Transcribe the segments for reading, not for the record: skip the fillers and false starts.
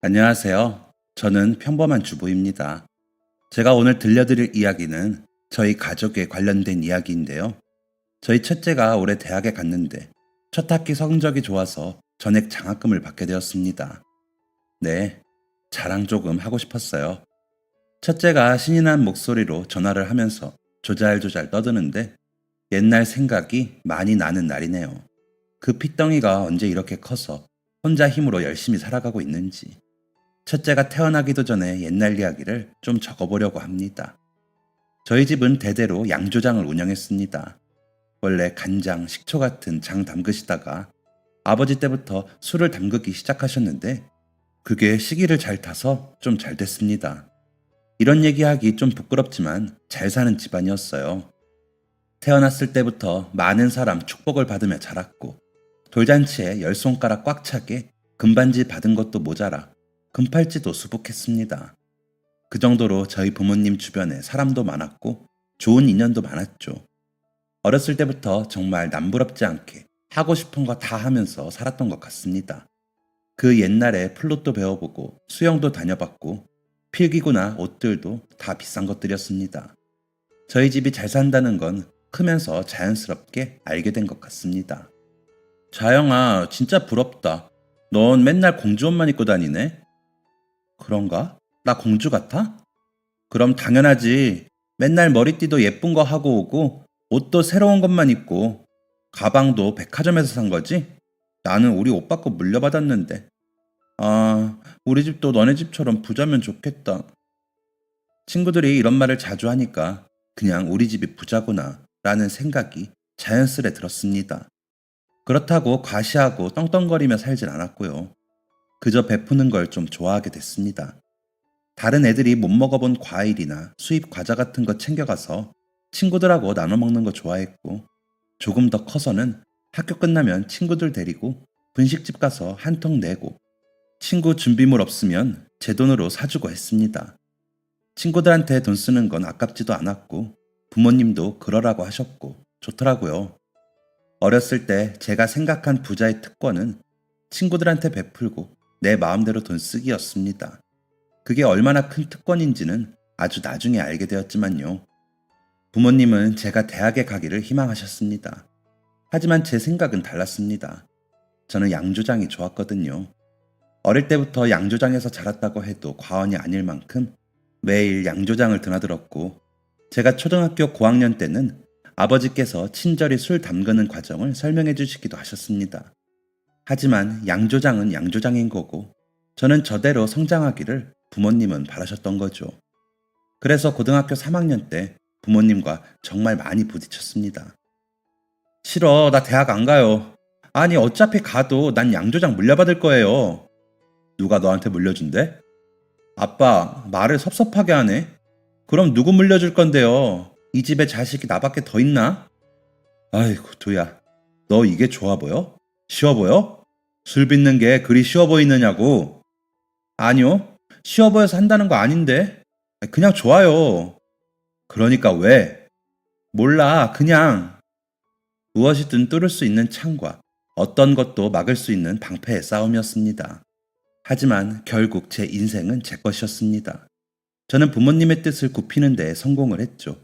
안녕하세요. 저는 평범한 주부입니다. 제가 오늘 들려드릴 이야기는 저희 가족에 관련된 이야기인데요. 저희 첫째가 올해 대학에 갔는데 첫 학기 성적이 좋아서 전액 장학금을 받게 되었습니다. 네, 자랑 조금 하고 싶었어요. 첫째가 신이 난 목소리로 전화를 하면서 조잘조잘 떠드는데 옛날 생각이 많이 나는 날이네요. 그 핏덩이가 언제 이렇게 커서 혼자 힘으로 열심히 살아가고 있는지. 첫째가 태어나기도 전에 옛날 이야기를 좀 적어보려고 합니다. 저희 집은 대대로 양조장을 운영했습니다. 원래 간장, 식초 같은 장 담그시다가 아버지 때부터 술을 담그기 시작하셨는데 그게 시기를 잘 타서 좀 잘 됐습니다. 이런 얘기하기 좀 부끄럽지만 잘 사는 집안이었어요. 태어났을 때부터 많은 사람 축복을 받으며 자랐고 돌잔치에 10손가락 꽉 차게 금반지 받은 것도 모자라 금팔찌도 수북했습니다. 그 정도로 저희 부모님 주변에 사람도 많았고 좋은 인연도 많았죠. 어렸을 때부터 정말 남부럽지 않게 하고 싶은 거 다 하면서 살았던 것 같습니다. 그 옛날에 플룻도 배워보고 수영도 다녀봤고 필기구나 옷들도 다 비싼 것들이었습니다. 저희 집이 잘 산다는 건 크면서 자연스럽게 알게 된 것 같습니다. 자영아, 진짜 부럽다. 넌 맨날 공주 옷만 입고 다니네? 그런가? 나 공주 같아? 그럼 당연하지. 맨날 머리띠도 예쁜 거 하고 오고, 옷도 새로운 것만 입고, 가방도 백화점에서 산 거지? 나는 우리 오빠 거 물려받았는데. 아, 우리 집도 너네 집처럼 부자면 좋겠다. 친구들이 이런 말을 자주 하니까 그냥 우리 집이 부자구나 라는 생각이 자연스레 들었습니다. 그렇다고 과시하고 떵떵거리며 살진 않았고요. 그저 베푸는 걸 좀 좋아하게 됐습니다. 다른 애들이 못 먹어본 과일이나 수입 과자 같은 거 챙겨가서 친구들하고 나눠 먹는 거 좋아했고, 조금 더 커서는 학교 끝나면 친구들 데리고 분식집 가서 한 통 내고, 친구 준비물 없으면 제 돈으로 사주고 했습니다. 친구들한테 돈 쓰는 건 아깝지도 않았고, 부모님도 그러라고 하셨고, 좋더라고요. 어렸을 때 제가 생각한 부자의 특권은 친구들한테 베풀고 내 마음대로 돈 쓰기였습니다. 그게 얼마나 큰 특권인지는 아주 나중에 알게 되었지만요. 부모님은 제가 대학에 가기를 희망하셨습니다. 하지만 제 생각은 달랐습니다. 저는 양조장이 좋았거든요. 어릴 때부터 양조장에서 자랐다고 해도 과언이 아닐 만큼 매일 양조장을 드나들었고, 제가 초등학교 고학년 때는 아버지께서 친절히 술 담그는 과정을 설명해 주시기도 하셨습니다. 하지만 양조장은 양조장인 거고, 저는 저대로 성장하기를 부모님은 바라셨던 거죠. 그래서 고등학교 3학년 때 부모님과 정말 많이 부딪혔습니다. 싫어, 나 대학 안 가요. 아니, 어차피 가도 난 양조장 물려받을 거예요. 누가 너한테 물려준대? 아빠, 말을 섭섭하게 하네. 그럼 누구 물려줄 건데요? 이 집에 자식이 나밖에 더 있나? 아이고, 두야. 너 이게 좋아 보여? 쉬워 보여? 술 빚는 게 그리 쉬워 보이느냐고? 아니요. 쉬워 보여서 한다는 거 아닌데. 그냥 좋아요. 그러니까 왜? 몰라. 그냥. 무엇이든 뚫을 수 있는 창과 어떤 것도 막을 수 있는 방패의 싸움이었습니다. 하지만 결국 제 인생은 제 것이었습니다. 저는 부모님의 뜻을 굽히는 데 성공을 했죠.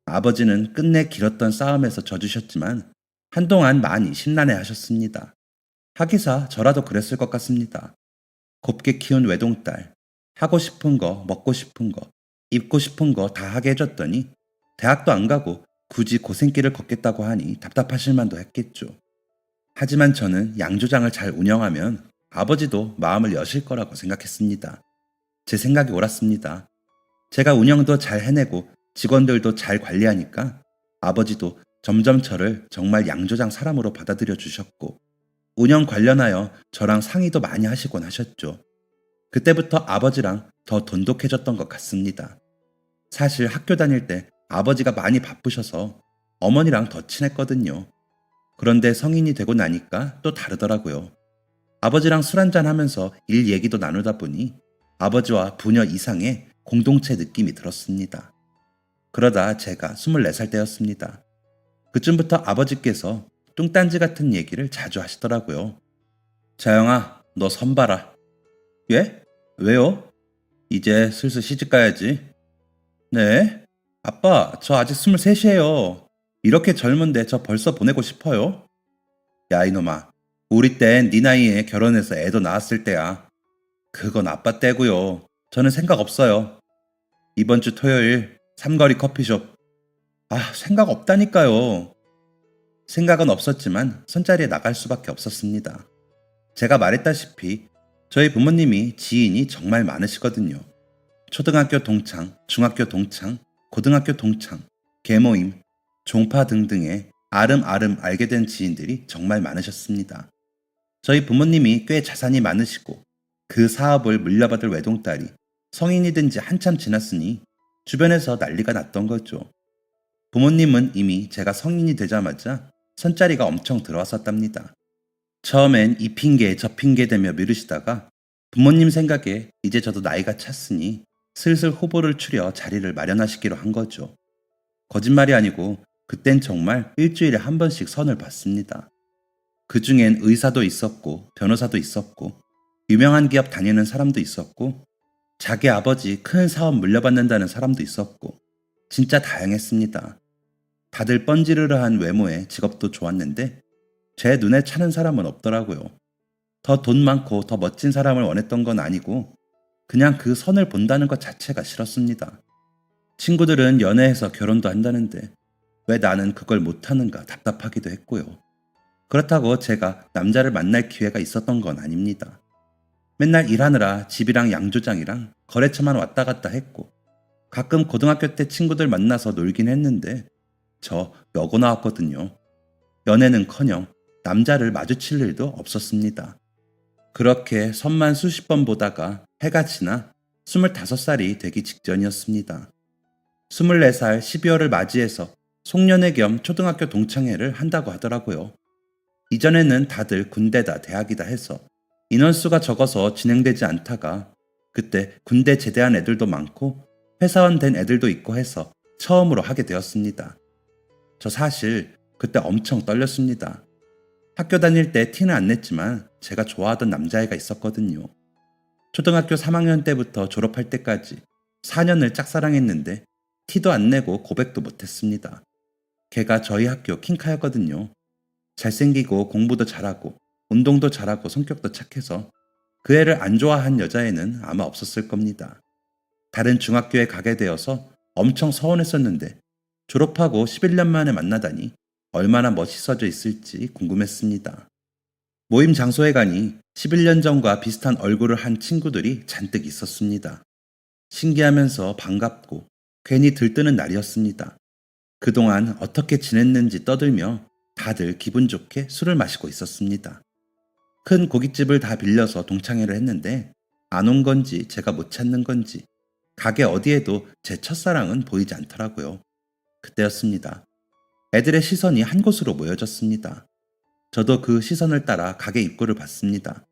아버지는 끝내 길었던 싸움에서 져주셨지만 한동안 많이 심란해 하셨습니다. 하기사 저라도 그랬을 것 같습니다. 곱게 키운 외동딸, 하고 싶은 거, 먹고 싶은 거, 입고 싶은 거 다 하게 해줬더니 대학도 안 가고 굳이 고생길을 걷겠다고 하니 답답하실 만도 했겠죠. 하지만 저는 양조장을 잘 운영하면 아버지도 마음을 여실 거라고 생각했습니다. 제 생각이 옳았습니다. 제가 운영도 잘 해내고 직원들도 잘 관리하니까 아버지도 점점 저를 정말 양조장 사람으로 받아들여 주셨고, 운영 관련하여 저랑 상의도 많이 하시곤 하셨죠. 그때부터 아버지랑 더 돈독해졌던 것 같습니다. 사실 학교 다닐 때 아버지가 많이 바쁘셔서 어머니랑 더 친했거든요. 그런데 성인이 되고 나니까 또 다르더라고요. 아버지랑 술 한잔 하면서 일 얘기도 나누다 보니 아버지와 부녀 이상의 공동체 느낌이 들었습니다. 그러다 제가 24살 때였습니다. 그쯤부터 아버지께서 뚱딴지 같은 얘기를 자주 하시더라고요. 자영아, 너 선 봐라. 예? 왜요? 이제 슬슬 시집 가야지. 네? 아빠, 저 아직 23이에요. 이렇게 젊은데 저 벌써 보내고 싶어요? 야, 이놈아. 우리 땐 네 나이에 결혼해서 애도 낳았을 때야. 그건 아빠 때고요. 저는 생각 없어요. 이번 주 토요일 삼거리 커피숍. 아, 생각 없다니까요. 생각은 없었지만 손자리에 나갈 수밖에 없었습니다. 제가 말했다시피 저희 부모님이 지인이 정말 많으시거든요. 초등학교 동창, 중학교 동창, 고등학교 동창, 계모임, 종파 등등의 아름아름 알게 된 지인들이 정말 많으셨습니다. 저희 부모님이 꽤 자산이 많으시고 그 사업을 물려받을 외동딸이 성인이 된 지 한참 지났으니 주변에서 난리가 났던 거죠. 부모님은 이미 제가 성인이 되자마자 손자리가 엄청 들어왔었답니다. 처음엔 이 핑계 저 핑계 대며 미루시다가 부모님 생각에 이제 저도 나이가 찼으니 슬슬 후보를 추려 자리를 마련하시기로 한 거죠. 거짓말이 아니고 그땐 정말 일주일에 한 번씩 선을 봤습니다. 그 중엔 의사도 있었고 변호사도 있었고 유명한 기업 다니는 사람도 있었고 자기 아버지 큰 사업 물려받는다는 사람도 있었고 진짜 다양했습니다. 다들 뻔지르르한 외모에 직업도 좋았는데 제 눈에 차는 사람은 없더라고요. 더 돈 많고 더 멋진 사람을 원했던 건 아니고 그냥 그 선을 본다는 것 자체가 싫었습니다. 친구들은 연애해서 결혼도 한다는데 왜 나는 그걸 못하는가 답답하기도 했고요. 그렇다고 제가 남자를 만날 기회가 있었던 건 아닙니다. 맨날 일하느라 집이랑 양조장이랑 거래처만 왔다 갔다 했고 가끔 고등학교 때 친구들 만나서 놀긴 했는데 저 여고 나왔거든요. 연애는커녕 남자를 마주칠 일도 없었습니다. 그렇게 선만 수십 번 보다가 해가 지나 25살이 되기 직전이었습니다. 24살 12월을 맞이해서 송년회 겸 초등학교 동창회를 한다고 하더라고요. 이전에는 다들 군대다 대학이다 해서 인원수가 적어서 진행되지 않다가 그때 군대 제대한 애들도 많고 회사원 된 애들도 있고 해서 처음으로 하게 되었습니다. 저 사실 그때 엄청 떨렸습니다. 학교 다닐 때 티는 안 냈지만 제가 좋아하던 남자애가 있었거든요. 초등학교 3학년 때부터 졸업할 때까지 4년을 짝사랑했는데 티도 안 내고 고백도 못했습니다. 걔가 저희 학교 킹카였거든요. 잘생기고 공부도 잘하고 운동도 잘하고 성격도 착해서 그 애를 안 좋아한 여자애는 아마 없었을 겁니다. 다른 중학교에 가게 되어서 엄청 서운했었는데 졸업하고 11년 만에 만나다니 얼마나 멋있어져 있을지 궁금했습니다. 모임 장소에 가니 11년 전과 비슷한 얼굴을 한 친구들이 잔뜩 있었습니다. 신기하면서 반갑고 괜히 들뜨는 날이었습니다. 그동안 어떻게 지냈는지 떠들며 다들 기분 좋게 술을 마시고 있었습니다. 큰 고깃집을 다 빌려서 동창회를 했는데 안 온 건지 제가 못 찾는 건지 가게 어디에도 제 첫사랑은 보이지 않더라고요. 그때였습니다. 애들의 시선이 한 곳으로 모여졌습니다. 저도 그 시선을 따라 가게 입구를 봤습니다.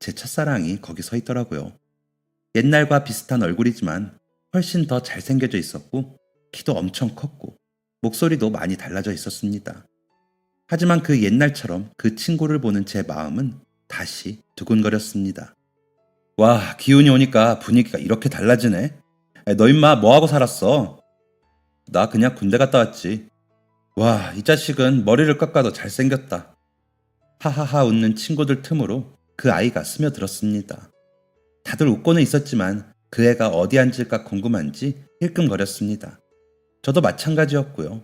제 첫사랑이 거기 서 있더라고요. 옛날과 비슷한 얼굴이지만 훨씬 더 잘생겨져 있었고 키도 엄청 컸고 목소리도 많이 달라져 있었습니다. 하지만 그 옛날처럼 그 친구를 보는 제 마음은 다시 두근거렸습니다. 와, 기운이 오니까 분위기가 이렇게 달라지네. 너 임마 뭐하고 살았어? 나 그냥 군대 갔다 왔지. 와, 이 자식은 머리를 깎아도 잘생겼다. 하하하 웃는 친구들 틈으로 그 아이가 스며들었습니다. 다들 웃고는 있었지만 그 애가 어디 앉을까 궁금한지 힐끔거렸습니다. 저도 마찬가지였고요.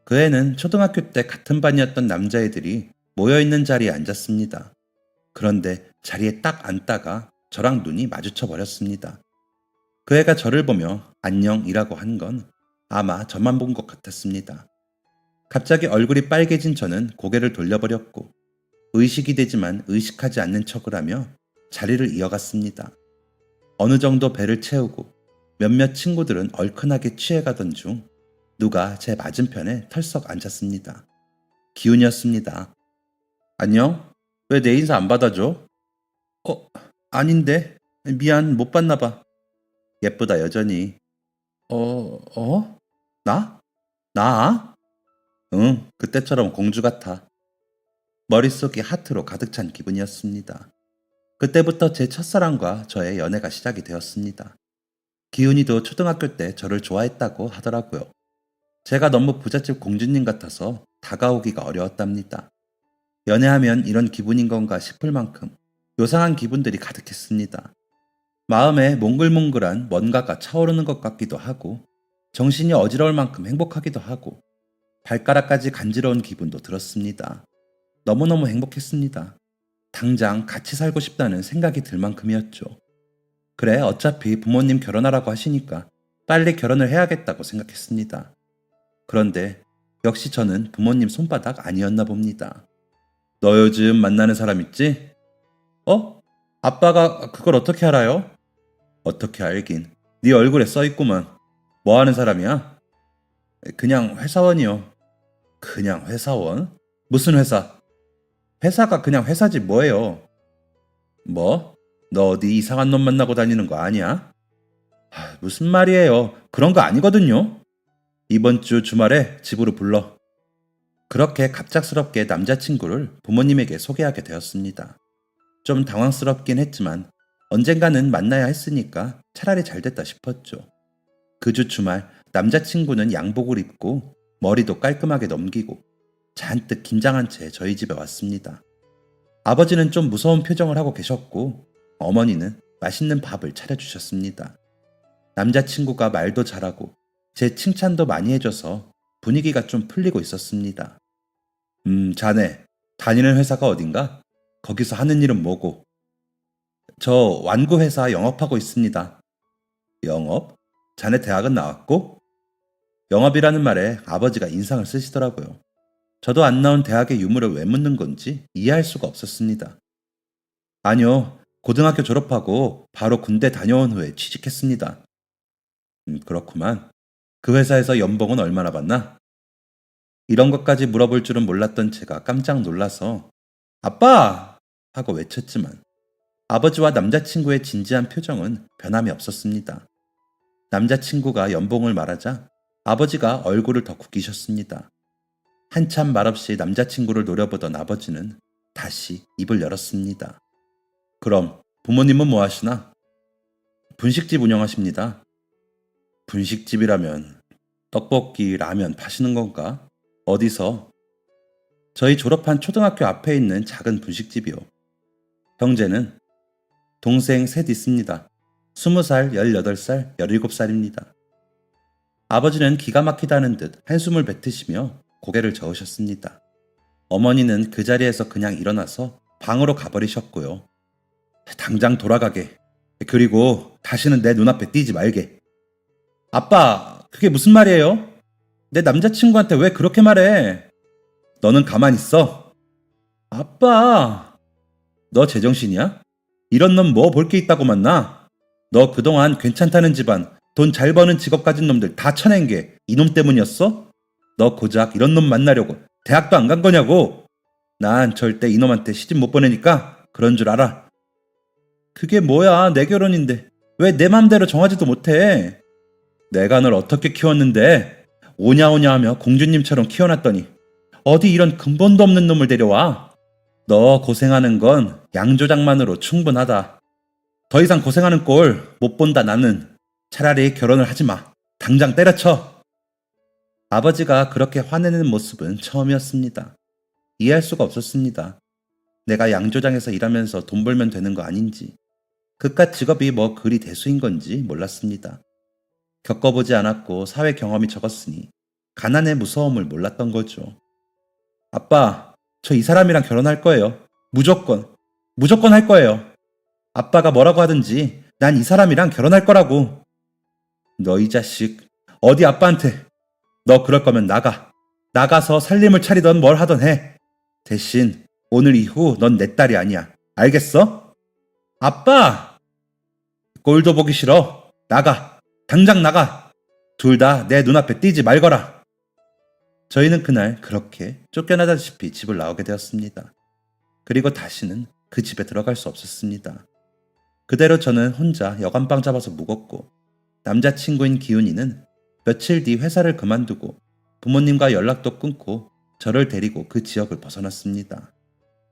그 애는 초등학교 때 같은 반이었던 남자애들이 모여있는 자리에 앉았습니다. 그런데 자리에 딱 앉다가 저랑 눈이 마주쳐 버렸습니다. 그 애가 저를 보며 안녕이라고 한 건 아마 저만 본 것 같았습니다. 갑자기 얼굴이 빨개진 저는 고개를 돌려버렸고 의식이 되지만 의식하지 않는 척을 하며 자리를 이어갔습니다. 어느 정도 배를 채우고 몇몇 친구들은 얼큰하게 취해가던 중 누가 제 맞은편에 털썩 앉았습니다. 기훈이었습니다. 안녕? 왜 내 인사 안 받아줘? 아닌데. 미안, 못 봤나 봐. 예쁘다, 여전히. 나? 나? 응, 그때처럼 공주 같아. 머릿속이 하트로 가득 찬 기분이었습니다. 그때부터 제 첫사랑과 저의 연애가 시작이 되었습니다. 기훈이도 초등학교 때 저를 좋아했다고 하더라고요. 제가 너무 부잣집 공주님 같아서 다가오기가 어려웠답니다. 연애하면 이런 기분인 건가 싶을 만큼 요상한 기분들이 가득했습니다. 마음에 몽글몽글한 뭔가가 차오르는 것 같기도 하고 정신이 어지러울 만큼 행복하기도 하고 발가락까지 간지러운 기분도 들었습니다. 너무너무 행복했습니다. 당장 같이 살고 싶다는 생각이 들 만큼이었죠. 그래, 어차피 부모님 결혼하라고 하시니까 빨리 결혼을 해야겠다고 생각했습니다. 그런데 역시 저는 부모님 손바닥 아니었나 봅니다. 너 요즘 만나는 사람 있지? 어? 아빠가 그걸 어떻게 알아요? 어떻게 알긴. 네 얼굴에 써있구만. 뭐 하는 사람이야? 그냥 회사원이요. 그냥 회사원? 무슨 회사? 회사가 그냥 회사지 뭐예요? 뭐? 너 어디 이상한 놈 만나고 다니는 거 아니야? 무슨 말이에요. 그런 거 아니거든요. 이번 주 주말에 집으로 불러. 그렇게 갑작스럽게 남자친구를 부모님에게 소개하게 되었습니다. 좀 당황스럽긴 했지만 언젠가는 만나야 했으니까 차라리 잘 됐다 싶었죠. 그 주 주말 남자친구는 양복을 입고 머리도 깔끔하게 넘기고 잔뜩 긴장한 채 저희 집에 왔습니다. 아버지는 좀 무서운 표정을 하고 계셨고 어머니는 맛있는 밥을 차려주셨습니다. 남자친구가 말도 잘하고 제 칭찬도 많이 해줘서 분위기가 좀 풀리고 있었습니다. 자네, 다니는 회사가 어딘가? 거기서 하는 일은 뭐고? 저 완구회사 영업하고 있습니다. 영업? 자네 대학은 나왔고? 영업이라는 말에 아버지가 인상을 쓰시더라고요. 저도 안 나온 대학의 유무를 왜 묻는 건지 이해할 수가 없었습니다. 아니요, 고등학교 졸업하고 바로 군대 다녀온 후에 취직했습니다. 그렇구만. 그 회사에서 연봉은 얼마나 받나? 이런 것까지 물어볼 줄은 몰랐던 제가 깜짝 놀라서 아빠! 하고 외쳤지만 아버지와 남자친구의 진지한 표정은 변함이 없었습니다. 남자친구가 연봉을 말하자 아버지가 얼굴을 더 굳히셨습니다. 한참 말없이 남자친구를 노려보던 아버지는 다시 입을 열었습니다. 그럼 부모님은 뭐 하시나? 분식집 운영하십니다. 분식집이라면 떡볶이, 라면 파시는 건가? 어디서? 저희 졸업한 초등학교 앞에 있는 작은 분식집이요. 형제는? 동생 셋 있습니다. 20살, 18살, 17살입니다. 아버지는 기가 막히다는 듯 한숨을 뱉으시며 고개를 저으셨습니다. 어머니는 그 자리에서 그냥 일어나서 방으로 가버리셨고요. 당장 돌아가게. 그리고 다시는 내 눈앞에 띄지 말게. 아빠, 그게 무슨 말이에요? 내 남자친구한테 왜 그렇게 말해? 너는 가만히 있어. 아빠, 너 제정신이야? 이런 놈 뭐 볼 게 있다고 만나? 너 그동안 괜찮다는 집안, 돈 잘 버는 직업 가진 놈들 다 쳐낸 게 이놈 때문이었어? 너 고작 이런 놈 만나려고 대학도 안 간 거냐고? 난 절대 이놈한테 시집 못 보내니까 그런 줄 알아. 그게 뭐야, 내 결혼인데. 왜 내 맘대로 정하지도 못해? 내가 널 어떻게 키웠는데? 오냐오냐 하며 공주님처럼 키워놨더니 어디 이런 근본도 없는 놈을 데려와? 너 고생하는 건 양조장만으로 충분하다. 더 이상 고생하는 꼴 못 본다 나는. 차라리 결혼을 하지 마. 당장 때려쳐. 아버지가 그렇게 화내는 모습은 처음이었습니다. 이해할 수가 없었습니다. 내가 양조장에서 일하면서 돈 벌면 되는 거 아닌지, 그깟 직업이 뭐 그리 대수인 건지 몰랐습니다. 겪어보지 않았고 사회 경험이 적었으니 가난의 무서움을 몰랐던 거죠. 아빠, 저 이 사람이랑 결혼할 거예요. 무조건 할 거예요. 아빠가 뭐라고 하든지 난 이 사람이랑 결혼할 거라고. 너 이 자식, 어디 아빠한테. 너 그럴 거면 나가. 나가서 살림을 차리던 뭘 하던 해. 대신 오늘 이후 넌 내 딸이 아니야. 알겠어? 아빠! 꼴도 보기 싫어. 나가. 당장 나가. 둘 다 내 눈앞에 띄지 말거라. 저희는 그날 그렇게 쫓겨나다시피 집을 나오게 되었습니다. 그리고 다시는 그 집에 들어갈 수 없었습니다. 그대로 저는 혼자 여간방 잡아서 묵었고 남자친구인 기훈이는 며칠 뒤 회사를 그만두고 부모님과 연락도 끊고 저를 데리고 그 지역을 벗어났습니다.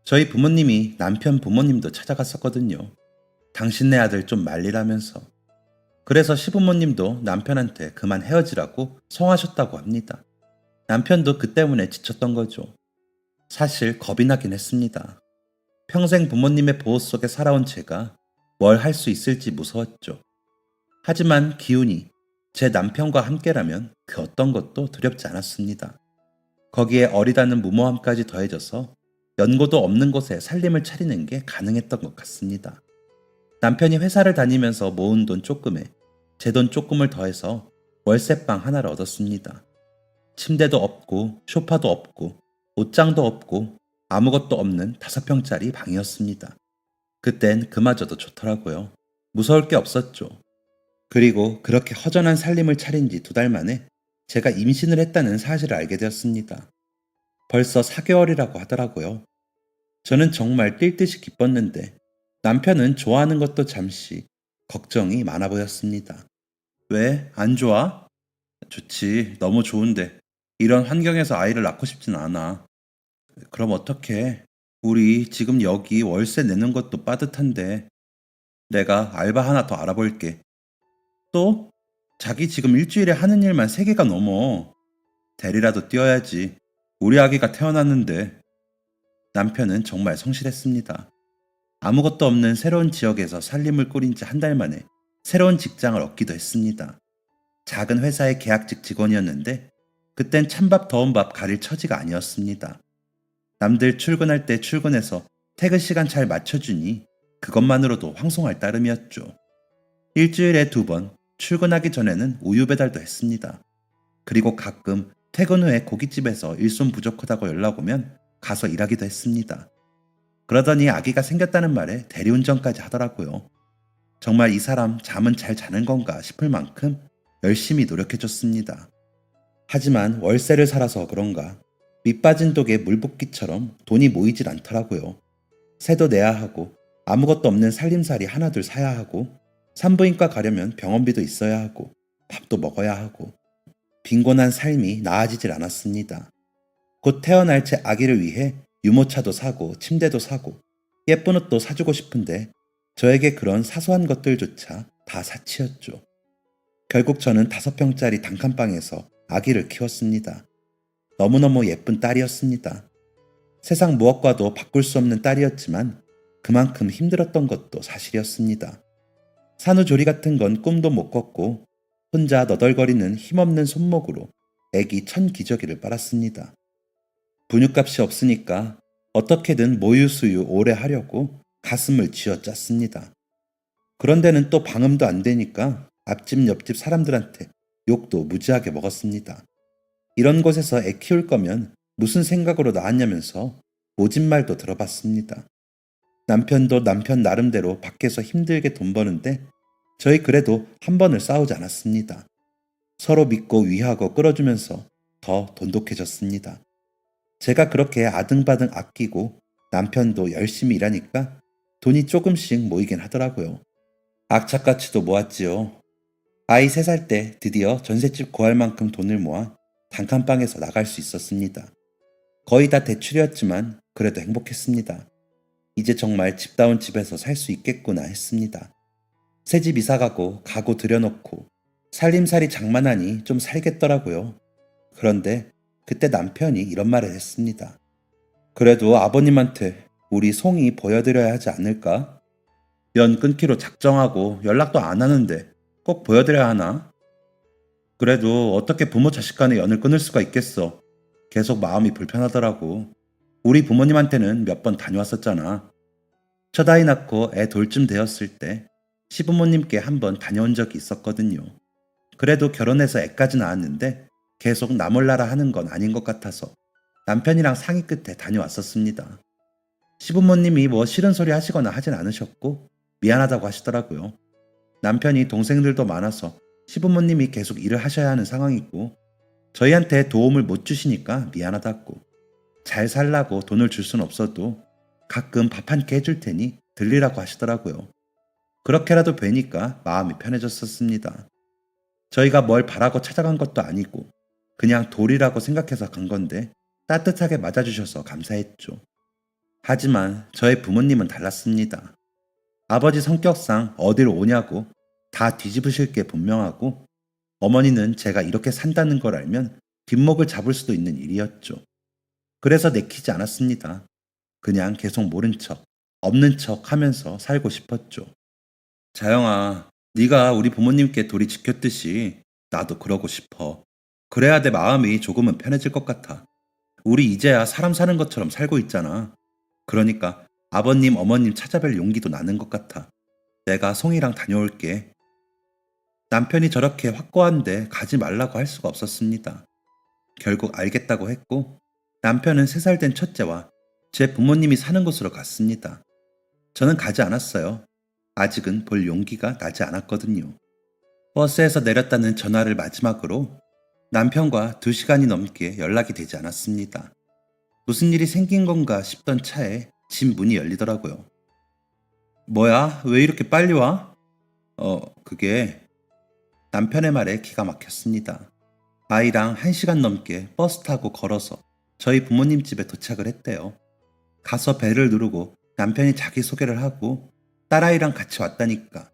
저희 부모님이 남편 부모님도 찾아갔었거든요. 당신네 아들 좀 말리라면서. 그래서 시부모님도 남편한테 그만 헤어지라고 성하셨다고 합니다. 남편도 그 때문에 지쳤던 거죠. 사실 겁이 나긴 했습니다. 평생 부모님의 보호 속에 살아온 제가 뭘 할 수 있을지 무서웠죠. 하지만 기훈이 제 남편과 함께라면 그 어떤 것도 두렵지 않았습니다. 거기에 어리다는 무모함까지 더해져서 연고도 없는 곳에 살림을 차리는 게 가능했던 것 같습니다. 남편이 회사를 다니면서 모은 돈 조금에 제 돈 조금을 더해서 월세방 하나를 얻었습니다. 침대도 없고 소파도 없고 옷장도 없고 아무것도 없는 5평짜리 방이었습니다. 그땐 그마저도 좋더라고요. 무서울 게 없었죠. 그리고 그렇게 허전한 살림을 차린 지 2달 만에 제가 임신을 했다는 사실을 알게 되었습니다. 벌써 4개월이라고 하더라고요. 저는 정말 뛸 듯이 기뻤는데 남편은 좋아하는 것도 잠시 걱정이 많아 보였습니다. 왜? 안 좋아? 좋지. 너무 좋은데. 이런 환경에서 아이를 낳고 싶진 않아. 그럼 어떡해? 우리 지금 여기 월세 내는 것도 빠듯한데 내가 알바 하나 더 알아볼게. 또? 자기 지금 일주일에 하는 일만 3개가 넘어. 대리라도 뛰어야지. 우리 아기가 태어났는데. 남편은 정말 성실했습니다. 아무것도 없는 새로운 지역에서 살림을 꾸린 지 1달 만에 새로운 직장을 얻기도 했습니다. 작은 회사의 계약직 직원이었는데 그땐 찬밥 더운 밥 가릴 처지가 아니었습니다. 남들 출근할 때 출근해서 퇴근 시간 잘 맞춰주니 그것만으로도 황송할 따름이었죠. 일주일에 2번 출근하기 전에는 우유 배달도 했습니다. 그리고 가끔 퇴근 후에 고깃집에서 일손 부족하다고 연락 오면 가서 일하기도 했습니다. 그러더니 아기가 생겼다는 말에 대리운전까지 하더라고요. 정말 이 사람 잠은 잘 자는 건가 싶을 만큼 열심히 노력해줬습니다. 하지만 월세를 살아서 그런가 밑빠진 독에 물붓기처럼 돈이 모이질 않더라고요. 세도 내야 하고 아무것도 없는 살림살이 하나둘 사야 하고 산부인과 가려면 병원비도 있어야 하고 밥도 먹어야 하고 빈곤한 삶이 나아지질 않았습니다. 곧 태어날 제 아기를 위해 유모차도 사고 침대도 사고 예쁜 옷도 사주고 싶은데 저에게 그런 사소한 것들조차 다 사치였죠. 결국 저는 5평짜리 단칸방에서 아기를 키웠습니다. 너무너무 예쁜 딸이었습니다. 세상 무엇과도 바꿀 수 없는 딸이었지만 그만큼 힘들었던 것도 사실이었습니다. 산후조리 같은 건 꿈도 못 꿨고 혼자 너덜거리는 힘없는 손목으로 애기 천기저귀를 빨았습니다. 분유값이 없으니까 어떻게든 모유수유 오래 하려고 가슴을 쥐어짰습니다. 그런데는 또 방음도 안 되니까 앞집 옆집 사람들한테 욕도 무지하게 먹었습니다. 이런 곳에서 애 키울 거면 무슨 생각으로 낳았냐면서 모진 말도 들어봤습니다. 남편도 남편 나름대로 밖에서 힘들게 돈 버는데 저희 그래도 한 번을 싸우지 않았습니다. 서로 믿고 위하고 끌어주면서 더 돈독해졌습니다. 제가 그렇게 아등바등 아끼고 남편도 열심히 일하니까 돈이 조금씩 모이긴 하더라고요. 악착같이도 모았지요. 아이 3살 때 드디어 전셋집 구할 만큼 돈을 모아 단칸방에서 나갈 수 있었습니다. 거의 다 대출이었지만 그래도 행복했습니다. 이제 정말 집다운 집에서 살 수 있겠구나 했습니다. 새집 이사가고 가구 들여놓고 살림살이 장만하니 좀 살겠더라고요. 그런데 그때 남편이 이런 말을 했습니다. 그래도 아버님한테 우리 송이 보여드려야 하지 않을까? 연 끊기로 작정하고 연락도 안 하는데 꼭 보여드려야 하나? 그래도 어떻게 부모 자식 간의 연을 끊을 수가 있겠어. 계속 마음이 불편하더라고. 우리 부모님한테는 몇 번 다녀왔었잖아. 첫 아이 낳고 애 돌쯤 되었을 때 시부모님께 한 번 다녀온 적이 있었거든요. 그래도 결혼해서 애까지 낳았는데 계속 나 몰라라 하는 건 아닌 것 같아서 남편이랑 상의 끝에 다녀왔었습니다. 시부모님이 뭐 싫은 소리 하시거나 하진 않으셨고 미안하다고 하시더라고요. 남편이 동생들도 많아서 시부모님이 계속 일을 하셔야 하는 상황이고 저희한테 도움을 못 주시니까 미안하다고, 잘 살라고 돈을 줄 순 없어도 가끔 밥 한 끼 해줄 테니 들리라고 하시더라고요. 그렇게라도 뵈니까 마음이 편해졌었습니다. 저희가 뭘 바라고 찾아간 것도 아니고 그냥 도리라고 생각해서 간 건데 따뜻하게 맞아주셔서 감사했죠. 하지만 저의 부모님은 달랐습니다. 아버지 성격상 어디로 오냐고 다 뒤집으실 게 분명하고, 어머니는 제가 이렇게 산다는 걸 알면 뒷목을 잡을 수도 있는 일이었죠. 그래서 내키지 않았습니다. 그냥 계속 모른 척, 없는 척 하면서 살고 싶었죠. 자영아, 네가 우리 부모님께 도리 지켰듯이 나도 그러고 싶어. 그래야 내 마음이 조금은 편해질 것 같아. 우리 이제야 사람 사는 것처럼 살고 있잖아. 그러니까 아버님, 어머님 찾아뵐 용기도 나는 것 같아. 내가 송이랑 다녀올게. 남편이 저렇게 확고한데 가지 말라고 할 수가 없었습니다. 결국 알겠다고 했고, 남편은 3살 된 첫째와 제 부모님이 사는 곳으로 갔습니다. 저는 가지 않았어요. 아직은 볼 용기가 나지 않았거든요. 버스에서 내렸다는 전화를 마지막으로 남편과 2시간이 넘게 연락이 되지 않았습니다. 무슨 일이 생긴 건가 싶던 차에 집 문이 열리더라고요. 뭐야? 왜 이렇게 빨리 와? 그게 남편의 말에 기가 막혔습니다. 아이랑 1시간 넘게 버스 타고 걸어서 저희 부모님 집에 도착을 했대요. 가서 벨을 누르고 남편이 자기소개를 하고 딸아이랑 같이 왔다니까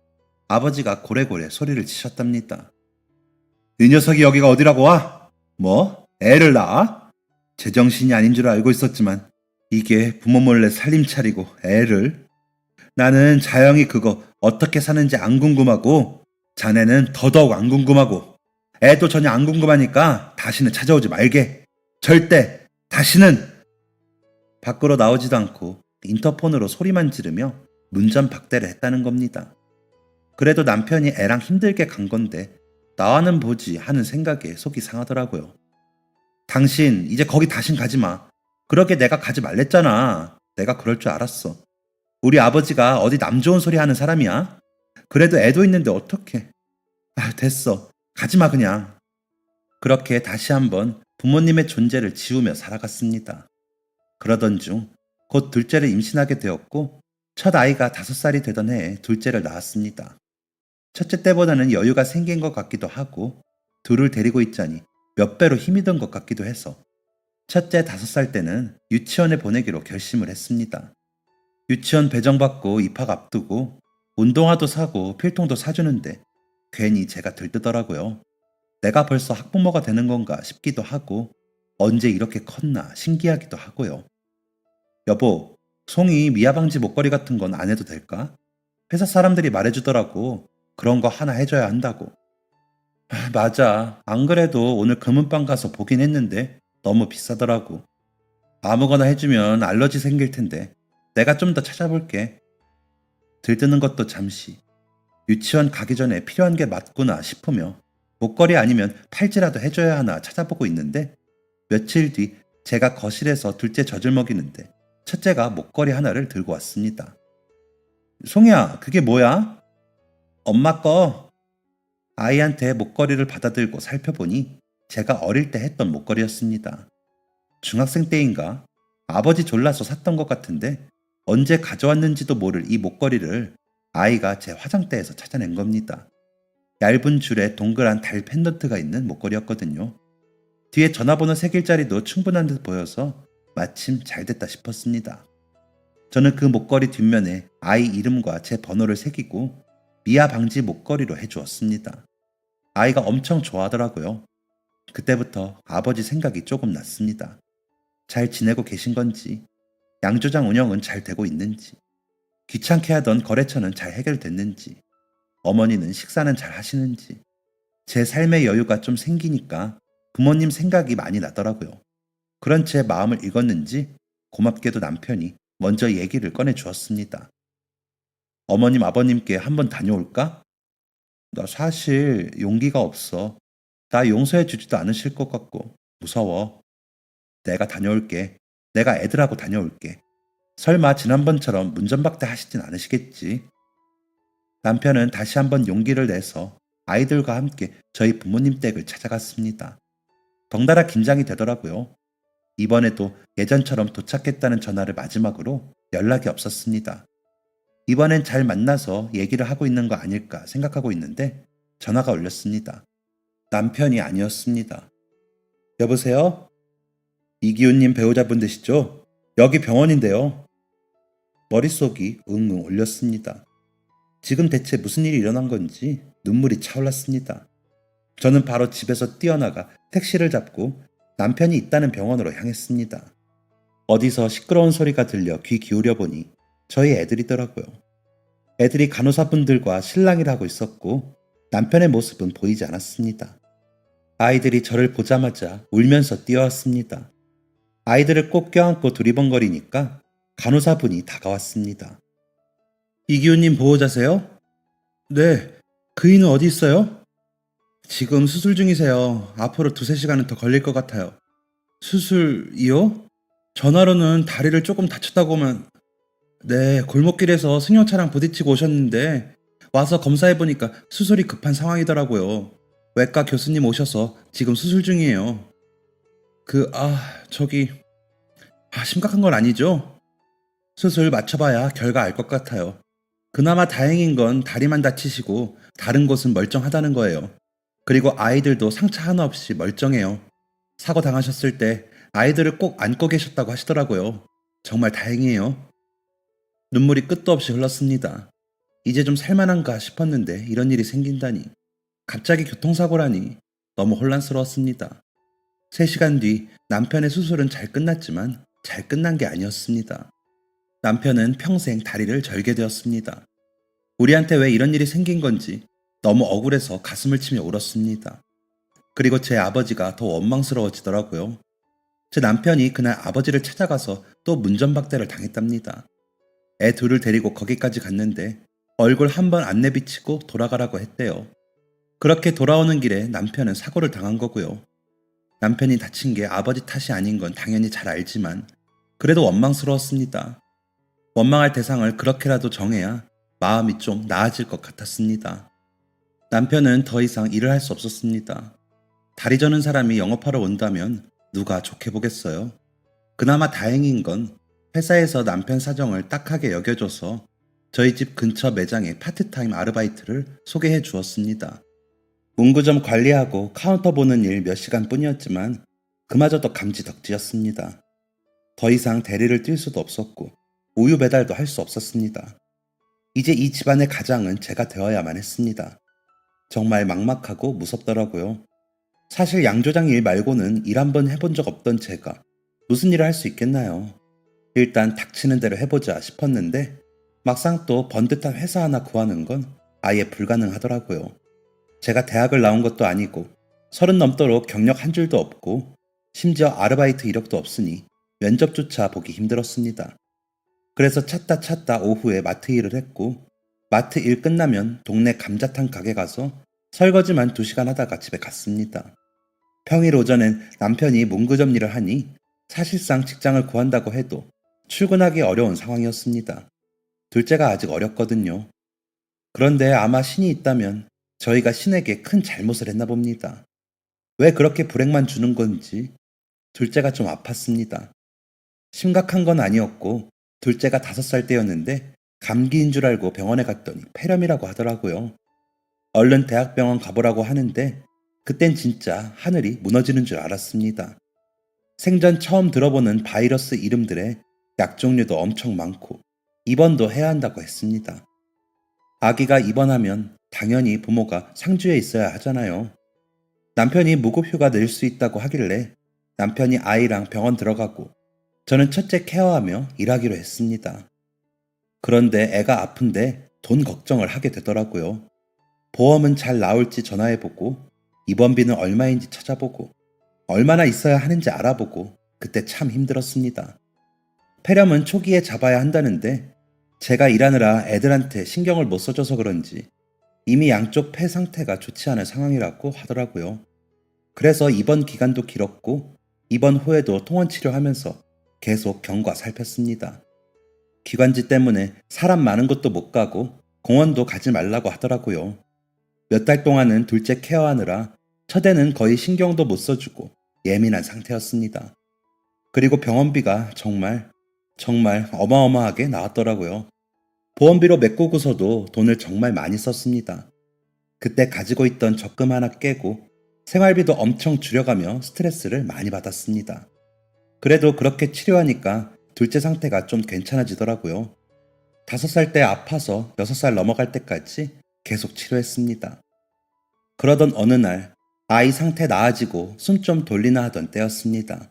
아버지가 고래고래 소리를 치셨답니다. 이 녀석이 여기가 어디라고 와? 뭐? 애를 낳아? 제정신이 아닌 줄 알고 있었지만 이게 부모 몰래 살림 차리고 애를? 나는 자영이 그거 어떻게 사는지 안 궁금하고 자네는 더더욱 안 궁금하고 애도 전혀 안 궁금하니까 다시는 찾아오지 말게. 절대 다시는. 밖으로 나오지도 않고 인터폰으로 소리만 지르며 문전박대를 했다는 겁니다. 그래도 남편이 애랑 힘들게 간 건데 나와는 보지 하는 생각에 속이 상하더라고요. 당신 이제 거기 다신 가지 마. 그러게 내가 가지 말랬잖아. 내가 그럴 줄 알았어. 우리 아버지가 어디 남 좋은 소리 하는 사람이야? 그래도 애도 있는데 어떡해. 됐어. 가지 마 그냥. 그렇게 다시 한번 부모님의 존재를 지우며 살아갔습니다. 그러던 중 곧 둘째를 임신하게 되었고 첫 아이가 5살이 되던 해에 둘째를 낳았습니다. 첫째 때보다는 여유가 생긴 것 같기도 하고 둘을 데리고 있자니 몇 배로 힘이 든 것 같기도 해서 첫째 5살 때는 유치원에 보내기로 결심을 했습니다. 유치원 배정받고 입학 앞두고 운동화도 사고 필통도 사주는데 괜히 제가 들뜨더라고요. 내가 벌써 학부모가 되는 건가 싶기도 하고 언제 이렇게 컸나 신기하기도 하고요. 여보, 송이 미아방지 목걸이 같은 건 안 해도 될까? 회사 사람들이 말해주더라고. 그런 거 하나 해줘야 한다고. 맞아. 안 그래도 오늘 금은방 가서 보긴 했는데 너무 비싸더라고. 아무거나 해주면 알러지 생길 텐데 내가 좀 더 찾아볼게. 들뜨는 것도 잠시. 유치원 가기 전에 필요한 게 맞구나 싶으며 목걸이 아니면 팔찌라도 해줘야 하나 찾아보고 있는데 며칠 뒤 제가 거실에서 둘째 젖을 먹이는데 첫째가 목걸이 하나를 들고 왔습니다. 송이야, 그게 뭐야? 엄마 거. 아이한테 목걸이를 받아들고 살펴보니 제가 어릴 때 했던 목걸이였습니다. 중학생 때인가 아버지 졸라서 샀던 것 같은데 언제 가져왔는지도 모를 이 목걸이를 아이가 제 화장대에서 찾아낸 겁니다. 얇은 줄에 동그란 달 펜던트가 있는 목걸이였거든요. 뒤에 전화번호 3글자리도 충분한 듯 보여서 마침 잘 됐다 싶었습니다. 저는 그 목걸이 뒷면에 아이 이름과 제 번호를 새기고 미아 방지 목걸이로 해주었습니다. 아이가 엄청 좋아하더라고요. 그때부터 아버지 생각이 조금 났습니다. 잘 지내고 계신 건지, 양조장 운영은 잘 되고 있는지, 귀찮게 하던 거래처는 잘 해결됐는지, 어머니는 식사는 잘 하시는지, 제 삶의 여유가 좀 생기니까 부모님 생각이 많이 나더라고요. 그런 제 마음을 읽었는지 고맙게도 남편이 먼저 얘기를 꺼내 주었습니다. 어머님, 아버님께 한번 다녀올까? 나 사실 용기가 없어. 나 용서해 주지도 않으실 것 같고 무서워. 내가 다녀올게. 내가 애들하고 다녀올게. 설마 지난번처럼 문전박대 하시진 않으시겠지? 남편은 다시 한번 용기를 내서 아이들과 함께 저희 부모님 댁을 찾아갔습니다. 덩달아 긴장이 되더라고요. 이번에도 예전처럼 도착했다는 전화를 마지막으로 연락이 없었습니다. 이번엔 잘 만나서 얘기를 하고 있는 거 아닐까 생각하고 있는데 전화가 울렸습니다. 남편이 아니었습니다. 여보세요? 이기훈님 배우자분 되시죠? 여기 병원인데요. 머릿속이 웅웅 울렸습니다. 지금 대체 무슨 일이 일어난 건지 눈물이 차올랐습니다. 저는 바로 집에서 뛰어나가 택시를 잡고 남편이 있다는 병원으로 향했습니다. 어디서 시끄러운 소리가 들려 귀 기울여 보니 저희 애들이더라고요. 애들이 간호사분들과 실랑이를 하고 있었고 남편의 모습은 보이지 않았습니다. 아이들이 저를 보자마자 울면서 뛰어왔습니다. 아이들을 꼭 껴안고 두리번거리니까 간호사분이 다가왔습니다. 이기훈님 보호자세요? 네. 그이는 어디 있어요? 지금 수술 중이세요. 앞으로 2~3시간은 더 걸릴 것 같아요. 수술이요? 전화로는 다리를 조금 다쳤다고만. 네, 골목길에서 승용차랑 부딪히고 오셨는데 와서 검사해보니까 수술이 급한 상황이더라고요. 외과 교수님 오셔서 지금 수술 중이에요. 심각한 건 아니죠? 수술 맞춰봐야 결과 알 것 같아요. 그나마 다행인 건 다리만 다치시고 다른 곳은 멀쩡하다는 거예요. 그리고 아이들도 상처 하나 없이 멀쩡해요. 사고 당하셨을 때 아이들을 꼭 안고 계셨다고 하시더라고요. 정말 다행이에요. 눈물이 끝도 없이 흘렀습니다. 이제 좀 살만한가 싶었는데 이런 일이 생긴다니. 갑자기 교통사고라니 너무 혼란스러웠습니다. 3시간 뒤 남편의 수술은 잘 끝났지만 잘 끝난 게 아니었습니다. 남편은 평생 다리를 절게 되었습니다. 우리한테 왜 이런 일이 생긴 건지 너무 억울해서 가슴을 치며 울었습니다. 그리고 제 아버지가 더 원망스러워지더라고요. 제 남편이 그날 아버지를 찾아가서 또 문전박대를 당했답니다. 애 둘을 데리고 거기까지 갔는데 얼굴 한 번 안 내비치고 돌아가라고 했대요. 그렇게 돌아오는 길에 남편은 사고를 당한 거고요. 남편이 다친 게 아버지 탓이 아닌 건 당연히 잘 알지만 그래도 원망스러웠습니다. 원망할 대상을 그렇게라도 정해야 마음이 좀 나아질 것 같았습니다. 남편은 더 이상 일을 할 수 없었습니다. 다리 저는 사람이 영업하러 온다면 누가 좋게 보겠어요. 그나마 다행인 건 회사에서 남편 사정을 딱하게 여겨줘서 저희 집 근처 매장에 파트타임 아르바이트를 소개해 주었습니다. 문구점 관리하고 카운터 보는 일 몇 시간 뿐이었지만 그마저도 감지덕지였습니다. 더 이상 대리를 뛸 수도 없었고 우유 배달도 할 수 없었습니다. 이제 이 집안의 가장은 제가 되어야만 했습니다. 정말 막막하고 무섭더라고요. 사실 양조장 일 말고는 일 한번 해본 적 없던 제가 무슨 일을 할 수 있겠나요? 일단 닥치는 대로 해보자 싶었는데 막상 또 번듯한 회사 하나 구하는 건 아예 불가능하더라고요. 제가 대학을 나온 것도 아니고 30 넘도록 경력 한 줄도 없고 심지어 아르바이트 이력도 없으니 면접조차 보기 힘들었습니다. 그래서 찾다 오후에 마트 일을 했고 마트 일 끝나면 동네 감자탕 가게 가서 설거지만 2시간 하다가 집에 갔습니다. 평일 오전엔 남편이 문구점 일을 하니 사실상 직장을 구한다고 해도 출근하기 어려운 상황이었습니다. 둘째가 아직 어렸거든요. 그런데 아마 신이 있다면 저희가 신에게 큰 잘못을 했나 봅니다. 왜 그렇게 불행만 주는 건지 둘째가 좀 아팠습니다. 심각한 건 아니었고 둘째가 5살 때였는데 감기인 줄 알고 병원에 갔더니 폐렴이라고 하더라고요. 얼른 대학병원 가보라고 하는데 그땐 진짜 하늘이 무너지는 줄 알았습니다. 생전 처음 들어보는 바이러스 이름들에 약 종류도 엄청 많고 입원도 해야 한다고 했습니다. 아기가 입원하면 당연히 부모가 상주에 있어야 하잖아요. 남편이 무급휴가 낼 수 있다고 하길래 남편이 아이랑 병원 들어가고 저는 첫째 케어하며 일하기로 했습니다. 그런데 애가 아픈데 돈 걱정을 하게 되더라고요. 보험은 잘 나올지 전화해보고 입원비는 얼마인지 찾아보고 얼마나 있어야 하는지 알아보고 그때 참 힘들었습니다. 폐렴은 초기에 잡아야 한다는데 제가 일하느라 애들한테 신경을 못 써줘서 그런지 이미 양쪽 폐 상태가 좋지 않은 상황이라고 하더라고요. 그래서 입원 기간도 길었고 입원 후에도 통원 치료하면서 계속 경과 살폈습니다. 기관지 때문에 사람 많은 곳도 못 가고 공원도 가지 말라고 하더라고요. 몇 달 동안은 둘째 케어하느라 첫애는 거의 신경도 못 써주고 예민한 상태였습니다. 그리고 병원비가 정말 어마어마하게 나왔더라고요. 보험비로 메꾸고서도 돈을 정말 많이 썼습니다. 그때 가지고 있던 적금 하나 깨고 생활비도 엄청 줄여가며 스트레스를 많이 받았습니다. 그래도 그렇게 치료하니까 둘째 상태가 좀 괜찮아지더라고요. 5살 때 아파서 6살 넘어갈 때까지 계속 치료했습니다. 그러던 어느 날 아이 상태 나아지고 숨 좀 돌리나 하던 때였습니다.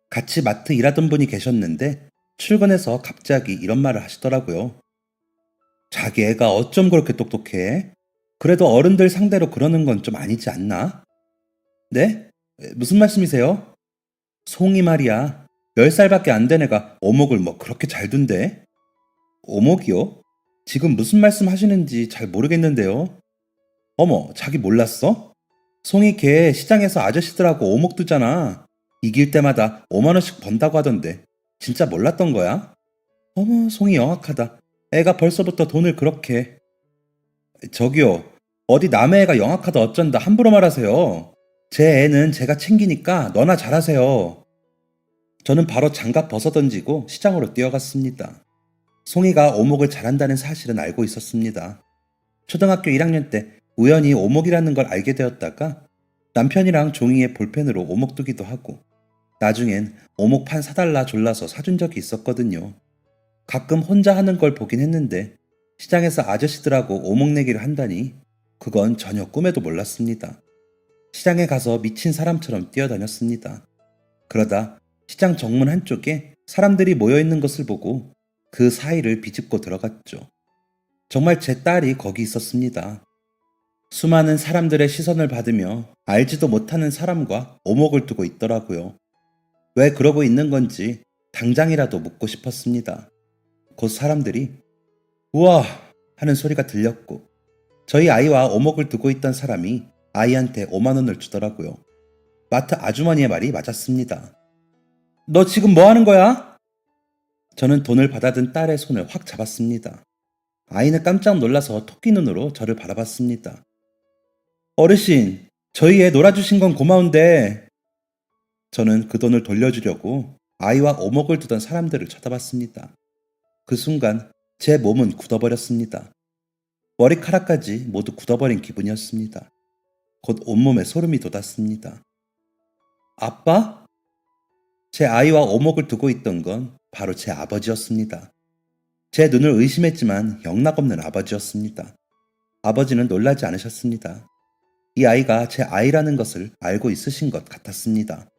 같이 마트 일하던 분이 계셨는데 출근해서 갑자기 이런 말을 하시더라고요. 자기 애가 어쩜 그렇게 똑똑해? 그래도 어른들 상대로 그러는 건 좀 아니지 않나? 네? 무슨 말씀이세요? 송이 말이야. 10살밖에 안 된 애가 오목을 뭐 그렇게 잘 둔대? 오목이요? 지금 무슨 말씀 하시는지 잘 모르겠는데요. 어머, 자기 몰랐어? 송이 걔 시장에서 아저씨들하고 오목 두잖아. 이길 때마다 5만 원씩 번다고 하던데. 진짜 몰랐던 거야? 어머, 송이 영악하다. 애가 벌써부터 돈을 그렇게. 저기요, 어디 남의 애가 영악하다 어쩐다 함부로 말하세요. 제 애는 제가 챙기니까 너나 잘하세요. 저는 바로 장갑 벗어던지고 시장으로 뛰어갔습니다. 송이가 오목을 잘한다는 사실은 알고 있었습니다. 초등학교 1학년 때 우연히 오목이라는 걸 알게 되었다가 남편이랑 종이에 볼펜으로 오목 두기도 하고 나중엔 오목판 사달라 졸라서 사준 적이 있었거든요. 가끔 혼자 하는 걸 보긴 했는데 시장에서 아저씨들하고 오목 내기를 한다니 그건 전혀 꿈에도 몰랐습니다. 시장에 가서 미친 사람처럼 뛰어다녔습니다. 그러다 시장 정문 한쪽에 사람들이 모여있는 것을 보고 그 사이를 비집고 들어갔죠. 정말 제 딸이 거기 있었습니다. 수많은 사람들의 시선을 받으며 알지도 못하는 사람과 오목을 두고 있더라고요. 왜 그러고 있는 건지 당장이라도 묻고 싶었습니다. 곧 사람들이 우와 하는 소리가 들렸고 저희 아이와 오목을 두고 있던 사람이 아이한테 5만 원을 주더라고요. 마트 아주머니의 말이 맞았습니다. 너 지금 뭐 하는 거야? 저는 돈을 받아든 딸의 손을 확 잡았습니다. 아이는 깜짝 놀라서 토끼 눈으로 저를 바라봤습니다. 어르신, 저희 애 놀아주신 건 고마운데. 저는 그 돈을 돌려주려고 아이와 오목을 두던 사람들을 쳐다봤습니다. 그 순간 제 몸은 굳어버렸습니다. 머리카락까지 모두 굳어버린 기분이었습니다. 곧 온몸에 소름이 돋았습니다. 아빠? 제 아이와 오목을 두고 있던 건 바로 제 아버지였습니다. 제 눈을 의심했지만 영락없는 아버지였습니다. 아버지는 놀라지 않으셨습니다. 이 아이가 제 아이라는 것을 알고 있으신 것 같았습니다.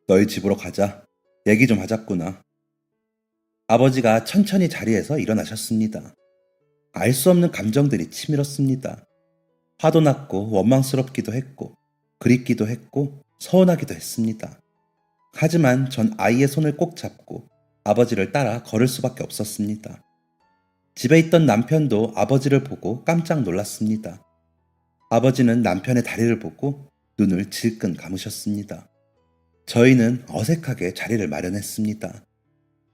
너희 집으로 가자. 얘기 좀 하자꾸나. 아버지가 천천히 자리에서 일어나셨습니다. 알 수 없는 감정들이 치밀었습니다. 화도 났고 원망스럽기도 했고 그립기도 했고 서운하기도 했습니다. 하지만 전 아이의 손을 꼭 잡고 아버지를 따라 걸을 수밖에 없었습니다. 집에 있던 남편도 아버지를 보고 깜짝 놀랐습니다. 아버지는 남편의 다리를 보고 눈을 질끈 감으셨습니다. 저희는 어색하게 자리를 마련했습니다.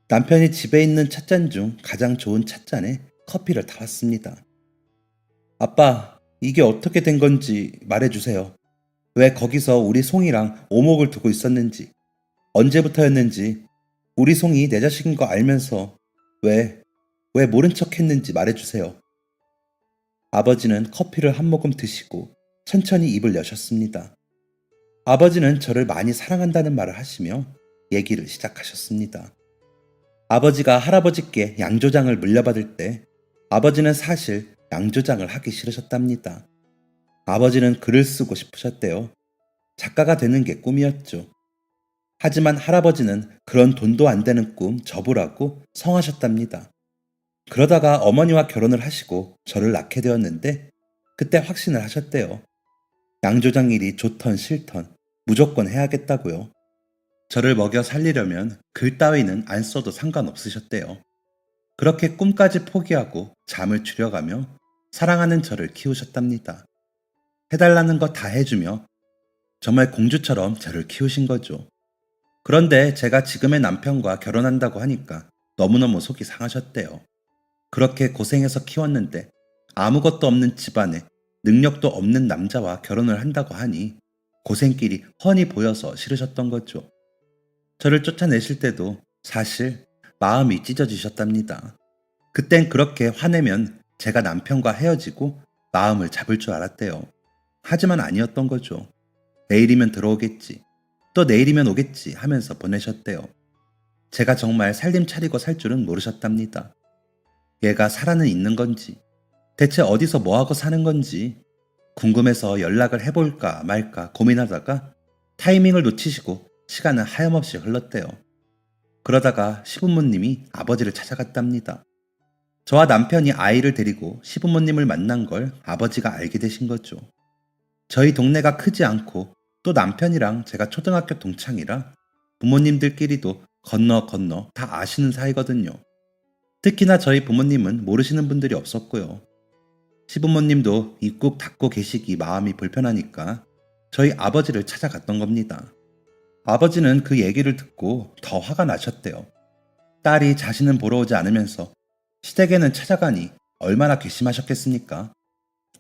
남편이 집에 있는 찻잔 중 가장 좋은 찻잔에 커피를 타왔습니다. 아빠, 이게 어떻게 된 건지 말해주세요. 왜 거기서 우리 송이랑 오목을 두고 있었는지, 언제부터였는지, 우리 송이 내 자식인 거 알면서 왜 모른 척 했는지 말해주세요. 아버지는 커피를 한 모금 드시고 천천히 입을 여셨습니다. 아버지는 저를 많이 사랑한다는 말을 하시며 얘기를 시작하셨습니다. 아버지가 할아버지께 양조장을 물려받을 때 아버지는 사실 양조장을 하기 싫으셨답니다. 아버지는 글을 쓰고 싶으셨대요. 작가가 되는 게 꿈이었죠. 하지만 할아버지는 그런 돈도 안 되는 꿈 접으라고 성하셨답니다. 그러다가 어머니와 결혼을 하시고 저를 낳게 되었는데 그때 확신을 하셨대요. 양조장 일이 좋던 싫던 무조건 해야겠다고요. 저를 먹여 살리려면 글 따위는 안 써도 상관없으셨대요. 그렇게 꿈까지 포기하고 잠을 줄여가며 사랑하는 저를 키우셨답니다. 해달라는 거 다 해주며 정말 공주처럼 저를 키우신 거죠. 그런데 제가 지금의 남편과 결혼한다고 하니까 너무너무 속이 상하셨대요. 그렇게 고생해서 키웠는데 아무것도 없는 집안에 능력도 없는 남자와 결혼을 한다고 하니 고생길이 훤히 보여서 싫으셨던 거죠. 저를 쫓아내실 때도 사실 마음이 찢어지셨답니다. 그땐 그렇게 화내면 제가 남편과 헤어지고 마음을 잡을 줄 알았대요. 하지만 아니었던 거죠. 내일이면 들어오겠지. 또 내일이면 오겠지 하면서 보내셨대요. 제가 정말 살림 차리고 살 줄은 모르셨답니다. 얘가 살아는 있는 건지, 대체 어디서 뭐하고 사는 건지 궁금해서 연락을 해볼까 말까 고민하다가 타이밍을 놓치시고 시간은 하염없이 흘렀대요. 그러다가 시부모님이 아버지를 찾아갔답니다. 저와 남편이 아이를 데리고 시부모님을 만난 걸 아버지가 알게 되신 거죠. 저희 동네가 크지 않고 또 남편이랑 제가 초등학교 동창이라 부모님들끼리도 건너 건너 다 아시는 사이거든요. 특히나 저희 부모님은 모르시는 분들이 없었고요. 시부모님도 입국 닫고 계시기 마음이 불편하니까 저희 아버지를 찾아갔던 겁니다. 아버지는 그 얘기를 듣고 더 화가 나셨대요. 딸이 자신은 보러 오지 않으면서 시댁에는 찾아가니 얼마나 괘씸하셨겠습니까?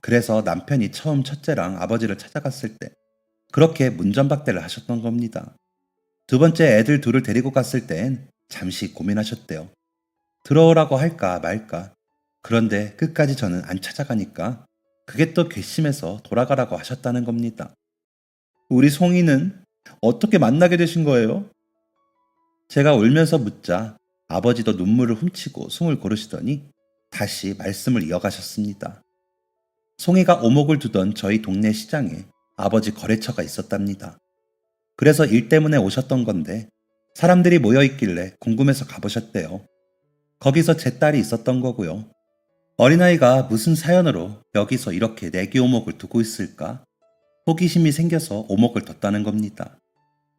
그래서 남편이 처음 첫째랑 아버지를 찾아갔을 때 그렇게 문전박대를 하셨던 겁니다. 두 번째 애들 둘을 데리고 갔을 땐 잠시 고민하셨대요. 들어오라고 할까 말까. 그런데 끝까지 저는 안 찾아가니까 그게 또 괘씸해서 돌아가라고 하셨다는 겁니다. 우리 송이는 어떻게 만나게 되신 거예요? 제가 울면서 묻자 아버지도 눈물을 훔치고 숨을 고르시더니 다시 말씀을 이어가셨습니다. 송이가 오목을 두던 저희 동네 시장에 아버지 거래처가 있었답니다. 그래서 일 때문에 오셨던 건데 사람들이 모여 있길래 궁금해서 가보셨대요. 거기서 제 딸이 있었던 거고요. 어린아이가 무슨 사연으로 여기서 이렇게 내기 오목을 두고 있을까? 호기심이 생겨서 오목을 뒀다는 겁니다.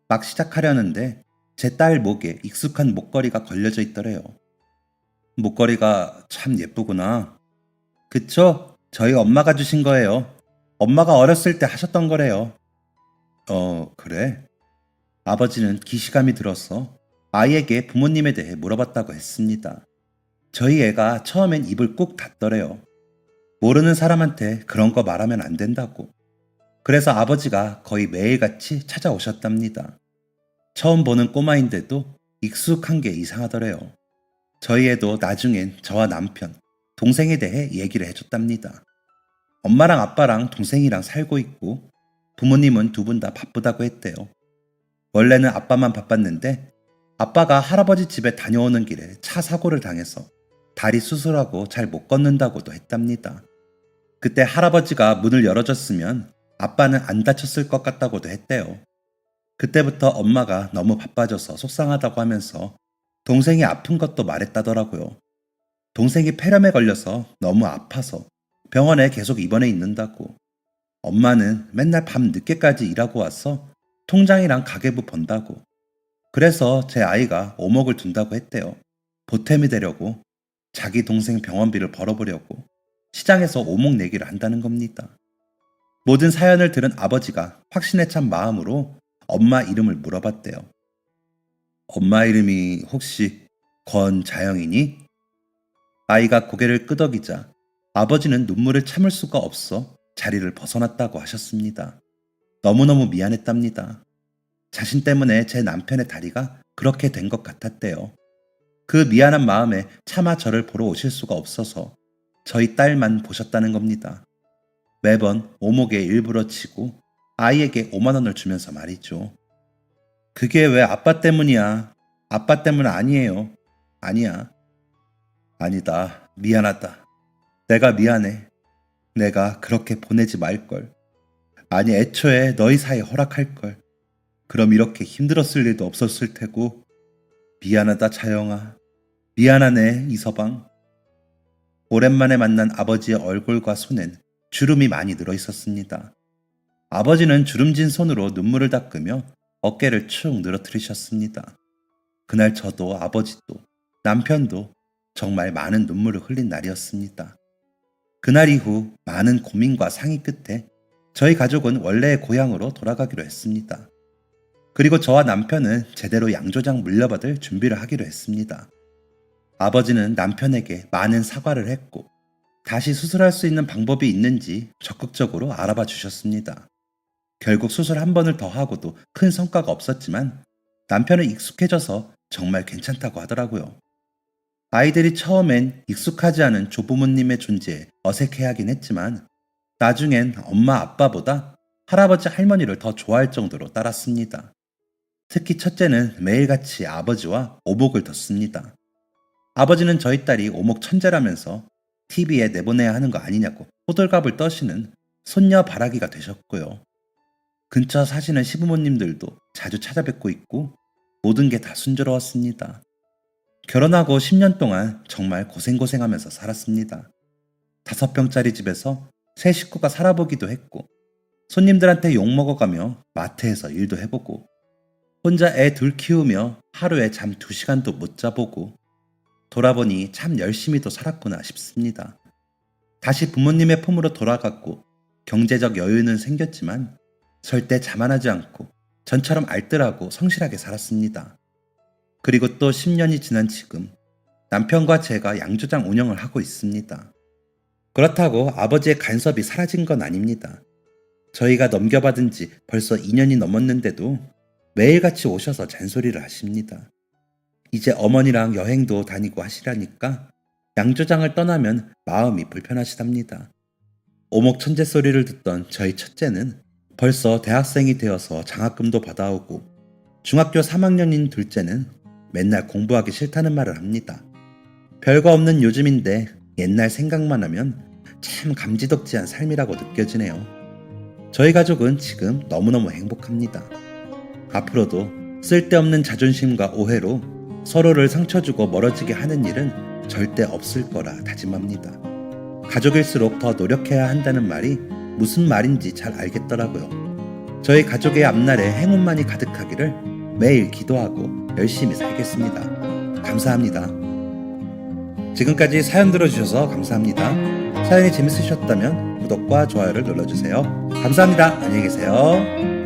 막 시작하려는데 제 딸 목에 익숙한 목걸이가 걸려져 있더래요. 목걸이가 참 예쁘구나. 그쵸? 저희 엄마가 주신 거예요. 엄마가 어렸을 때 하셨던 거래요. 그래? 아버지는 기시감이 들어서 아이에게 부모님에 대해 물어봤다고 했습니다. 저희 애가 처음엔 입을 꾹 닫더래요. 모르는 사람한테 그런 거 말하면 안 된다고. 그래서 아버지가 거의 매일같이 찾아오셨답니다. 처음 보는 꼬마인데도 익숙한 게 이상하더래요. 저희 애도 나중엔 저와 남편, 동생에 대해 얘기를 해줬답니다. 엄마랑 아빠랑 동생이랑 살고 있고 부모님은 두 분 다 바쁘다고 했대요. 원래는 아빠만 바빴는데 아빠가 할아버지 집에 다녀오는 길에 차 사고를 당해서 다리 수술하고 잘 못 걷는다고도 했답니다. 그때 할아버지가 문을 열어줬으면 아빠는 안 다쳤을 것 같다고도 했대요. 그때부터 엄마가 너무 바빠져서 속상하다고 하면서 동생이 아픈 것도 말했다더라고요. 동생이 폐렴에 걸려서 너무 아파서 병원에 계속 입원해 있는다고. 엄마는 맨날 밤 늦게까지 일하고 와서 통장이랑 가계부 본다고. 그래서 제 아이가 오목을 둔다고 했대요. 보탬이 되려고 자기 동생 병원비를 벌어보려고 시장에서 오목 내기를 한다는 겁니다. 모든 사연을 들은 아버지가 확신에 찬 마음으로 엄마 이름을 물어봤대요. 엄마 이름이 혹시 권자영이니? 아이가 고개를 끄덕이자 아버지는 눈물을 참을 수가 없어 자리를 벗어났다고 하셨습니다. 너무너무 미안했답니다. 자신 때문에 제 남편의 다리가 그렇게 된 것 같았대요. 그 미안한 마음에 차마 저를 보러 오실 수가 없어서 저희 딸만 보셨다는 겁니다. 매번 오목에 일부러 치고 아이에게 5만 원을 주면서 말이죠. 그게 왜 아빠 때문이야? 아빠 때문 아니에요. 아니야. 아니다. 미안하다. 내가 미안해. 내가 그렇게 보내지 말걸. 아니 애초에 너희 사이에 허락할걸. 그럼 이렇게 힘들었을 일도 없었을 테고. 미안하다 자영아. 미안하네 이서방. 오랜만에 만난 아버지의 얼굴과 손엔 주름이 많이 늘어 있었습니다. 아버지는 주름진 손으로 눈물을 닦으며 어깨를 축 늘어뜨리셨습니다. 그날 저도 아버지도 남편도 정말 많은 눈물을 흘린 날이었습니다. 그날 이후 많은 고민과 상의 끝에 저희 가족은 원래의 고향으로 돌아가기로 했습니다. 그리고 저와 남편은 제대로 양조장 물려받을 준비를 하기로 했습니다. 아버지는 남편에게 많은 사과를 했고 다시 수술할 수 있는 방법이 있는지 적극적으로 알아봐 주셨습니다. 결국 수술 한 번을 더 하고도 큰 성과가 없었지만 남편은 익숙해져서 정말 괜찮다고 하더라고요. 아이들이 처음엔 익숙하지 않은 조부모님의 존재에 어색해하긴 했지만 나중엔 엄마 아빠보다 할아버지 할머니를 더 좋아할 정도로 따랐습니다. 특히 첫째는 매일같이 아버지와 오목을 뒀습니다. 아버지는 저희 딸이 오목 천재라면서 TV에 내보내야 하는 거 아니냐고 호들갑을 떠시는 손녀 바라기가 되셨고요. 근처 사시는 시부모님들도 자주 찾아뵙고 있고 모든 게 다 순조로웠습니다. 결혼하고 10년 동안 정말 고생하면서 살았습니다. 5평짜리 집에서 세 식구가 살아보기도 했고 손님들한테 욕먹어가며 마트에서 일도 해보고 혼자 애 둘 키우며 하루에 잠 2시간도 못 자보고 돌아보니 참 열심히도 살았구나 싶습니다. 다시 부모님의 품으로 돌아갔고 경제적 여유는 생겼지만 절대 자만하지 않고 전처럼 알뜰하고 성실하게 살았습니다. 그리고 또 10년이 지난 지금 남편과 제가 양조장 운영을 하고 있습니다. 그렇다고 아버지의 간섭이 사라진 건 아닙니다. 저희가 넘겨받은 지 벌써 2년이 넘었는데도 매일같이 오셔서 잔소리를 하십니다. 이제 어머니랑 여행도 다니고 하시라니까 양조장을 떠나면 마음이 불편하시답니다. 오목 천재 소리를 듣던 저희 첫째는 벌써 대학생이 되어서 장학금도 받아오고 중학교 3학년인 둘째는 맨날 공부하기 싫다는 말을 합니다. 별거 없는 요즘인데 옛날 생각만 하면 참 감지덕지한 삶이라고 느껴지네요. 저희 가족은 지금 너무너무 행복합니다. 앞으로도 쓸데없는 자존심과 오해로 서로를 상처주고 멀어지게 하는 일은 절대 없을 거라 다짐합니다. 가족일수록 더 노력해야 한다는 말이 무슨 말인지 잘 알겠더라고요. 저희 가족의 앞날에 행운만이 가득하기를 매일 기도하고 열심히 살겠습니다. 감사합니다. 지금까지 사연 들어주셔서 감사합니다. 사연이 재밌으셨다면 구독과 좋아요를 눌러주세요. 감사합니다. 안녕히 계세요.